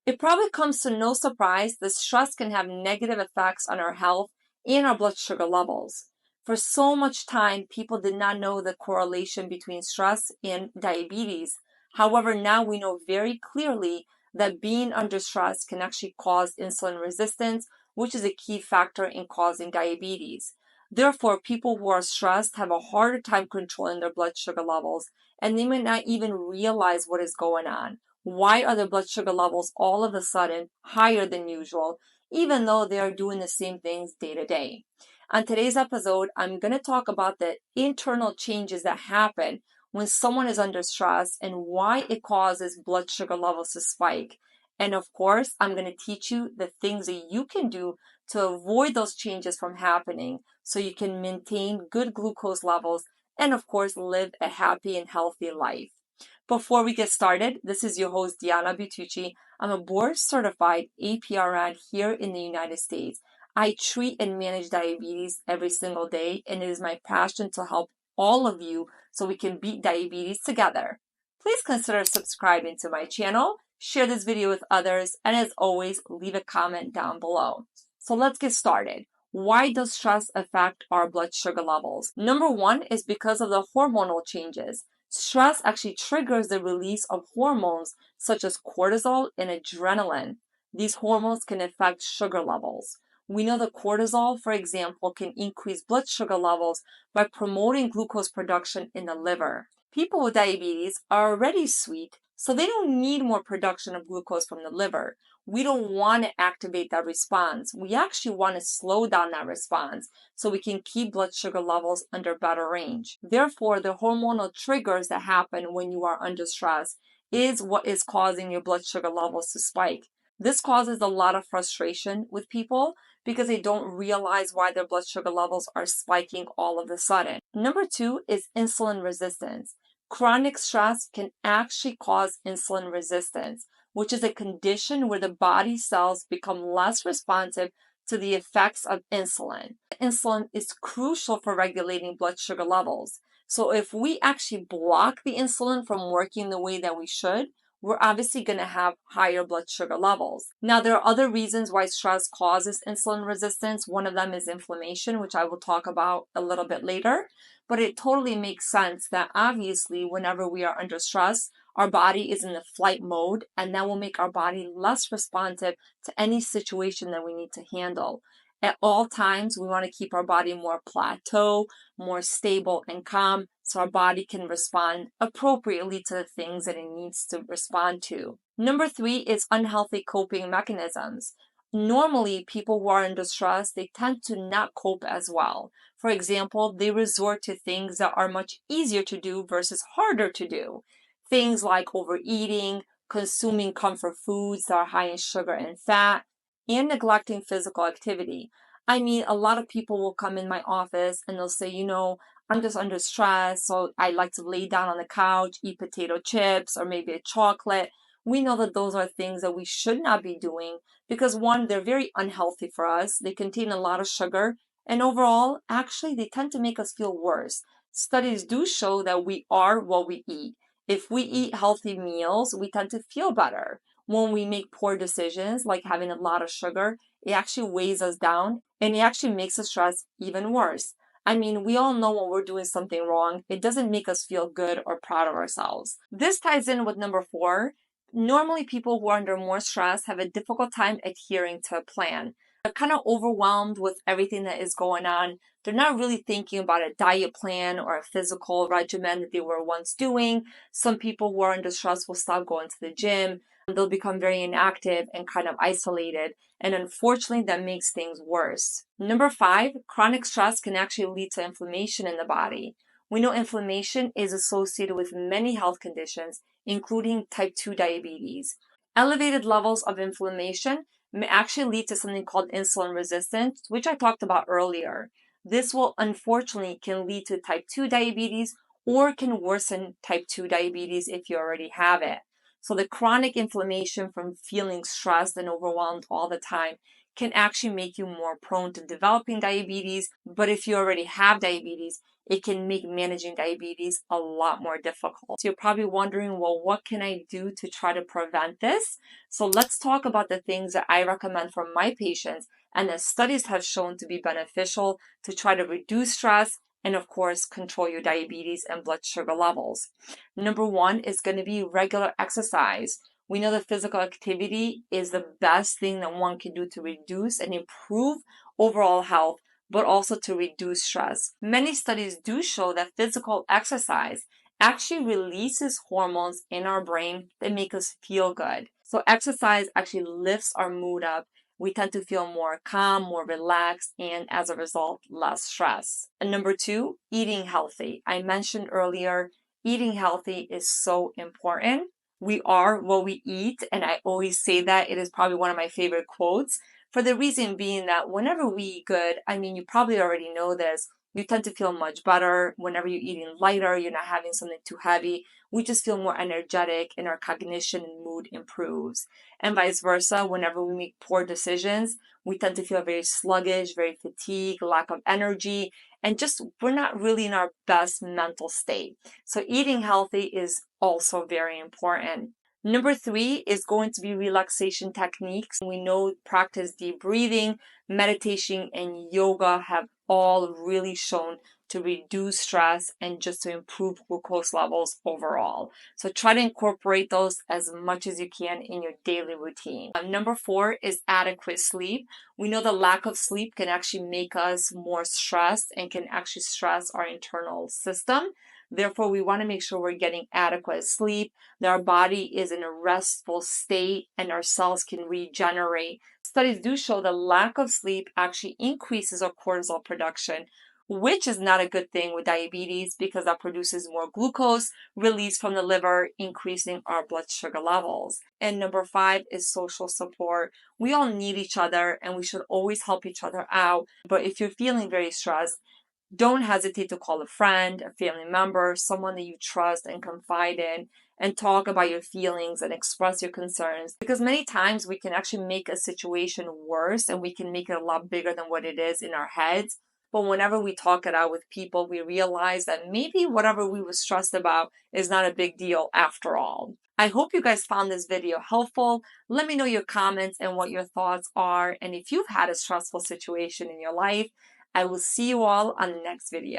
It probably comes to no surprise that stress can have negative effects on our health and our blood sugar levels. For so much time, people did not know the correlation between stress and diabetes. However, now we know very clearly that being under stress can actually cause insulin resistance, which is a key factor in causing diabetes. Therefore, people who are stressed have a harder time controlling their blood sugar levels, and they may not even realize what is going on. Why are their blood sugar levels all of a sudden higher than usual, even though they are doing the same things day to day? On today's episode, I'm going to talk about the internal changes that happen when someone is under stress and why it causes blood sugar levels to spike. And of course, I'm going to teach you the things that you can do to avoid those changes from happening so you can maintain good glucose levels and of course live a happy and healthy life. Before we get started, this is your host, Bytyqi. I'm a board-certified APRN here in the United States. I treat and manage diabetes every single day, and it is my passion to help all of you so we can beat diabetes together. Please consider subscribing to my channel, share this video with others, and as always, leave a comment down below. So let's get started. Why does stress affect our blood sugar levels? Number one is because of the hormonal changes. Stress actually triggers the release of hormones such as cortisol and adrenaline. These hormones can affect sugar levels. We know that cortisol, for example, can increase blood sugar levels by promoting glucose production in the liver. People with diabetes are already sweet, so they don't need more production of glucose from the liver. We don't want to activate that response. We actually want to slow down that response so we can keep blood sugar levels under better range. Therefore, the hormonal triggers that happen when you are under stress is what is causing your blood sugar levels to spike. This causes a lot of frustration with people because they don't realize why their blood sugar levels are spiking all of a sudden. Number two is insulin resistance. Chronic stress can actually cause insulin resistance, which is a condition where the body cells become less responsive to the effects of insulin. Insulin is crucial for regulating blood sugar levels. So if we actually block the insulin from working the way that we should, we're obviously going to have higher blood sugar levels. Now, there are other reasons why stress causes insulin resistance. One of them is inflammation, which I will talk about a little bit later. But it totally makes sense that obviously whenever we are under stress, our body is in the flight mode, and that will make our body less responsive to any situation that we need to handle. At all times, we want to keep our body more plateau, more stable and calm, so our body can respond appropriately to the things that it needs to respond to. Number three is unhealthy coping mechanisms. Normally, people who are under stress, they tend to not cope as well. For example, they resort to things that are much easier to do versus harder to do. Things like overeating, consuming comfort foods that are high in sugar and fat, and neglecting physical activity. I mean, a lot of people will come in my office and they'll say, I'm just under stress, so I like to lay down on the couch, eat potato chips, or maybe a chocolate. We know that those are things that we should not be doing because one, they're very unhealthy for us. They contain a lot of sugar, and overall, actually, they tend to make us feel worse. Studies do show that we are what we eat. If we eat healthy meals, we tend to feel better. When we make poor decisions, like having a lot of sugar, it actually weighs us down and it actually makes the stress even worse. I mean, we all know when we're doing something wrong, it doesn't make us feel good or proud of ourselves. This ties in with number four. Normally, people who are under more stress have a difficult time adhering to a plan. They're kind of overwhelmed with everything that is going on. They're not really thinking about a diet plan or a physical regimen that they were once doing. Some people who are under stress will stop going to the gym. They'll become very inactive and kind of isolated. And unfortunately, that makes things worse. Number five, chronic stress can actually lead to inflammation in the body. We know inflammation is associated with many health conditions, including type 2 diabetes. Elevated levels of inflammation may actually lead to something called insulin resistance, which I talked about earlier. This will unfortunately can lead to type 2 diabetes or can worsen type 2 diabetes if you already have it. So the chronic inflammation from feeling stressed and overwhelmed all the time can actually make you more prone to developing diabetes. But if you already have diabetes, it can make managing diabetes a lot more difficult. So you're probably wondering, well, what can I do to try to prevent this? So let's talk about the things that I recommend for my patients and that studies have shown to be beneficial to try to reduce stress and, of course, control your diabetes and blood sugar levels. Number one is going to be regular exercise. We know that physical activity is the best thing that one can do to reduce and improve overall health, but also to reduce stress. Many studies do show that physical exercise actually releases hormones in our brain that make us feel good. So exercise actually lifts our mood up. We tend to feel more calm, more relaxed, and as a result, less stress. And number two, eating healthy. I mentioned earlier, eating healthy is so important. We are what we eat, and I always say that. It is probably one of my favorite quotes, for the reason being that whenever we eat good, I mean, you probably already know this, you tend to feel much better. Whenever you're eating lighter, you're not having something too heavy, we just feel more energetic and our cognition and mood improves. And vice versa, whenever we make poor decisions, we tend to feel very sluggish, very fatigued, lack of energy, and just we're not really in our best mental state. So eating healthy is also very important. Number three is going to be relaxation techniques. We know practice deep breathing, meditation, and yoga have all really shown to reduce stress and just to improve glucose levels overall. So try to incorporate those as much as you can in your daily routine. Number four is adequate sleep. We know the lack of sleep can actually make us more stressed and can actually stress our internal system. Therefore, we want to make sure we're getting adequate sleep, that our body is in a restful state, and our cells can regenerate. Studies do show that lack of sleep actually increases our cortisol production, which is not a good thing with diabetes because that produces more glucose released from the liver, increasing our blood sugar levels. And number five is social support. We all need each other and we should always help each other out. But if you're feeling very stressed, don't hesitate to call a friend, a family member, someone that you trust and confide in, and talk about your feelings and express your concerns. Because many times we can actually make a situation worse and we can make it a lot bigger than what it is in our heads. But whenever we talk it out with people, we realize that maybe whatever we were stressed about is not a big deal after all. I hope you guys found this video helpful. Let me know your comments and what your thoughts are. And if you've had a stressful situation in your life, I will see you all on the next video.